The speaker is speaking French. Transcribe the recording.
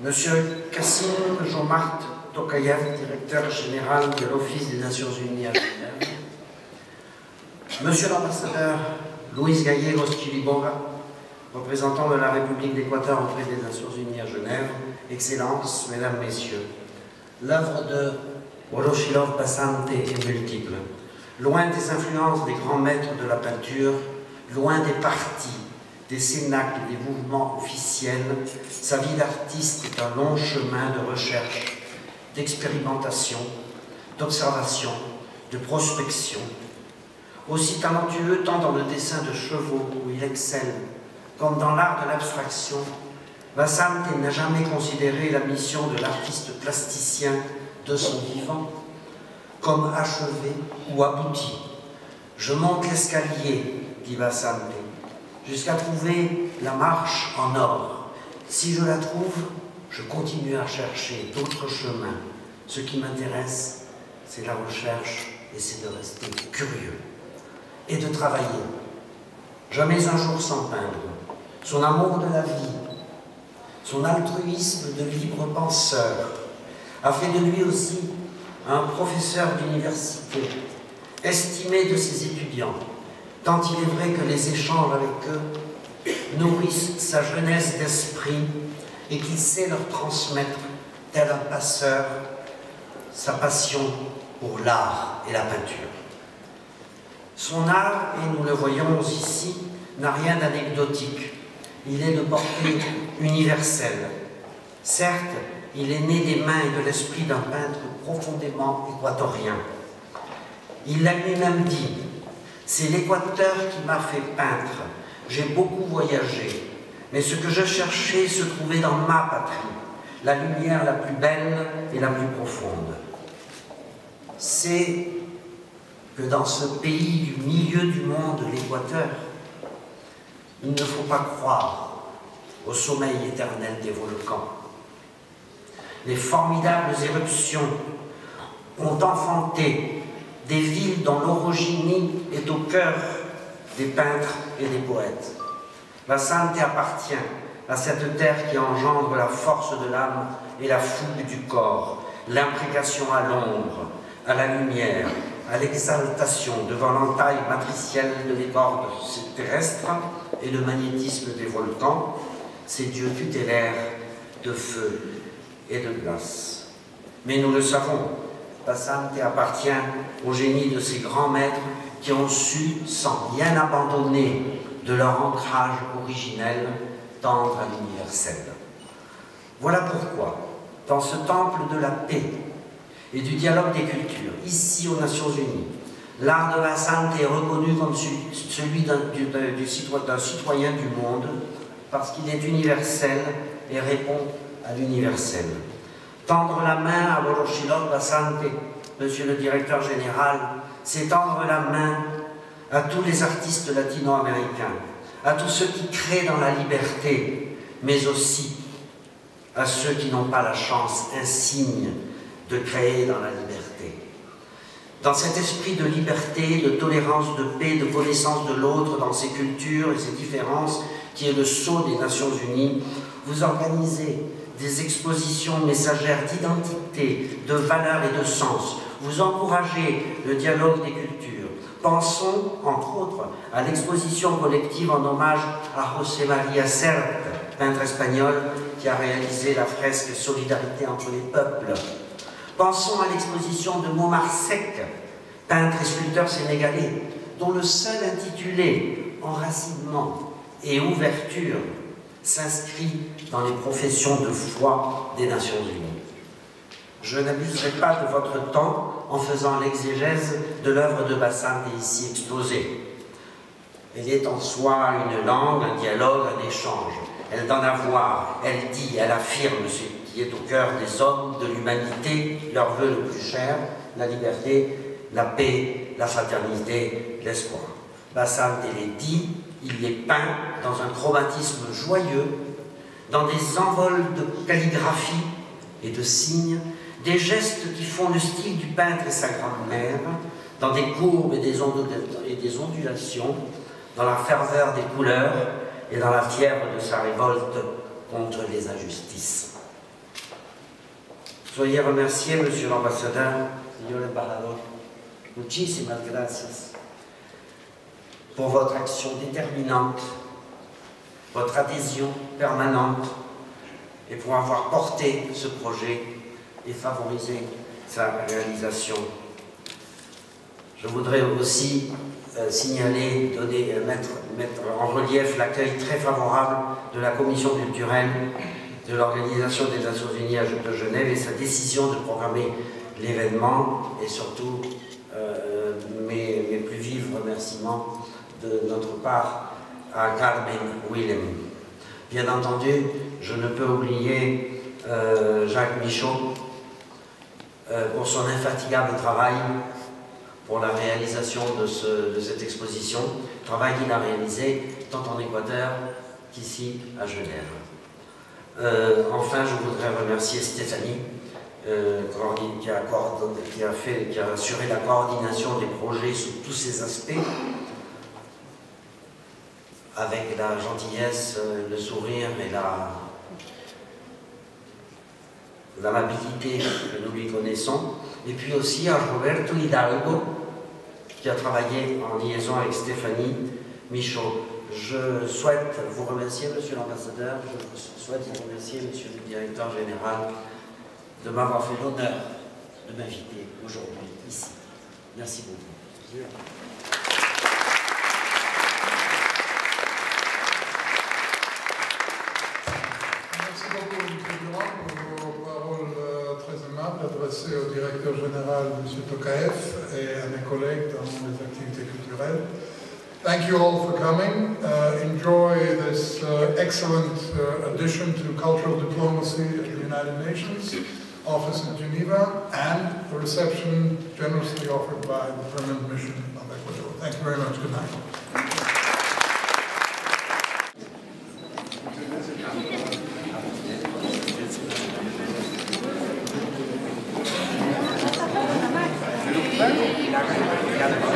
Monsieur Kassim Jomart Tokayev, directeur général de l'Office des Nations Unies à Genève, Monsieur l'ambassadeur Luis Gallegos Chiliboga, représentant de la République d'Équateur auprès des Nations Unies à Genève, Excellences, Mesdames, Messieurs, l'œuvre de Voroshilov Basante est multiple. Loin des influences des grands maîtres de la peinture, loin des partis, des cénacles, des mouvements officiels, sa vie d'artiste est un long chemin de recherche, d'expérimentation, d'observation, de prospection. Aussi talentueux tant dans le dessin de chevaux où il excelle, comme dans l'art de l'abstraction, Basante n'a jamais considéré la mission de l'artiste plasticien de son vivant comme achevée ou aboutie. Je monte l'escalier, dit Basante, jusqu'à trouver la marche en or. Si je la trouve, je continue à chercher d'autres chemins. Ce qui m'intéresse, c'est la recherche et c'est de rester curieux et de travailler. Jamais un jour sans peindre. Son amour de la vie, son altruisme de libre penseur a fait de lui aussi un professeur d'université, estimé de ses étudiants, tant il est vrai que les échanges avec eux nourrissent sa jeunesse d'esprit et qu'il sait leur transmettre, tel un passeur, sa passion pour l'art et la peinture. Son art, et nous le voyons ici, n'a rien d'anecdotique. Il est de portée universelle. Certes, il est né des mains et de l'esprit d'un peintre profondément équatorien. Il l'a lui-même dit, c'est l'Équateur qui m'a fait peindre. J'ai beaucoup voyagé, mais ce que je cherchais se trouvait dans ma patrie, la lumière la plus belle et la plus profonde. C'est que dans ce pays du milieu du monde, l'Équateur, il ne faut pas croire au sommeil éternel des volcans. Les formidables éruptions ont enfanté des villes dont l'orogénie est au cœur des peintres et des poètes. Basante appartient à cette terre qui engendre la force de l'âme et la fougue du corps, l'imprécation à l'ombre, à la lumière, à l'exaltation devant l'entaille matricielle de l'écorce terrestre et le magnétisme des volcans, ces dieux tutélaires de feu et de glace. Mais nous le savons, Basante appartient au génie de ces grands maîtres qui ont su, sans rien abandonner de leur ancrage originel, tendre à l'universel. Voilà pourquoi, dans ce temple de la paix et du dialogue des cultures, ici aux Nations Unies, l'art de Basante est reconnu comme celui d'un citoyen du monde, parce qu'il est universel et répond à l'universel. Tendre la main à Voroshilov Basante, monsieur le directeur général, c'est tendre la main à tous les artistes latino-américains, à tous ceux qui créent dans la liberté, mais aussi à ceux qui n'ont pas la chance insigne de créer dans la liberté. Dans cet esprit de liberté, de tolérance, de paix, de connaissance de l'autre, dans ses cultures et ses différences, qui est le sceau des Nations Unies, vous organisez des expositions messagères d'identité, de valeurs et de sens. Vous encouragez le dialogue des cultures. Pensons, entre autres, à l'exposition collective en hommage à José María Sert, peintre espagnol, qui a réalisé la fresque Solidarité entre les peuples. Pensons à l'exposition de Momar Seck, peintre et sculpteur sénégalais, dont le seul intitulé « Enracinement » et ouverture s'inscrit dans les professions de foi des Nations Unies. Je n'abuserai pas de votre temps en faisant l'exégèse de l'œuvre de Basante ici exposée. Elle est en soi une langue, un dialogue, un échange. Elle donne à voir, elle dit, elle affirme ce qui est au cœur des hommes, de l'humanité, leur vœu le plus cher, la liberté, la paix, la fraternité, l'espoir. Basante les dit, il les peint dans un chromatisme joyeux, dans des envols de calligraphie et de signes, des gestes qui font le style du peintre et sa grand-mère, dans des courbes et des ondulations, dans la ferveur des couleurs et dans la fièvre de sa révolte contre les injustices. Soyez remercié, Monsieur l'ambassadeur, señor embajador. Muchísimas gracias pour votre action déterminante, votre adhésion permanente et pour avoir porté ce projet et favorisé sa réalisation. Je voudrais aussi signaler, mettre en relief l'accueil très favorable de la Commission culturelle de l'Organisation des Nations Unies de Genève et sa décision de programmer l'événement et surtout mes plus vifs remerciements de notre part à Carmen Willem. Bien entendu, je ne peux oublier Jacques Michaud pour son infatigable travail pour la réalisation de cette exposition, travail qu'il a réalisé tant en Équateur qu'ici à Genève. Enfin, je voudrais remercier Stéphanie qui a assuré la coordination des projets sous tous ses aspects, avec la gentillesse, le sourire et l'amabilité que nous lui connaissons. Et puis aussi à Roberto Hidalgo, qui a travaillé en liaison avec Stéphanie Michaud. Je souhaite vous remercier, Monsieur l'ambassadeur, je souhaite vous remercier, Monsieur le directeur général, de m'avoir fait l'honneur de m'inviter aujourd'hui ici. Merci beaucoup. Merci beaucoup, M. Durand, pour vos paroles très aimables adressées au directeur général, M. Tokaev, et à mes collègues dans les activités culturelles. Thank you all for coming. Enjoy this excellent addition to cultural diplomacy at the United Nations office in Geneva, and the reception generously offered by the Permanent Mission of Ecuador. Thank you very much. Good night. Gracias.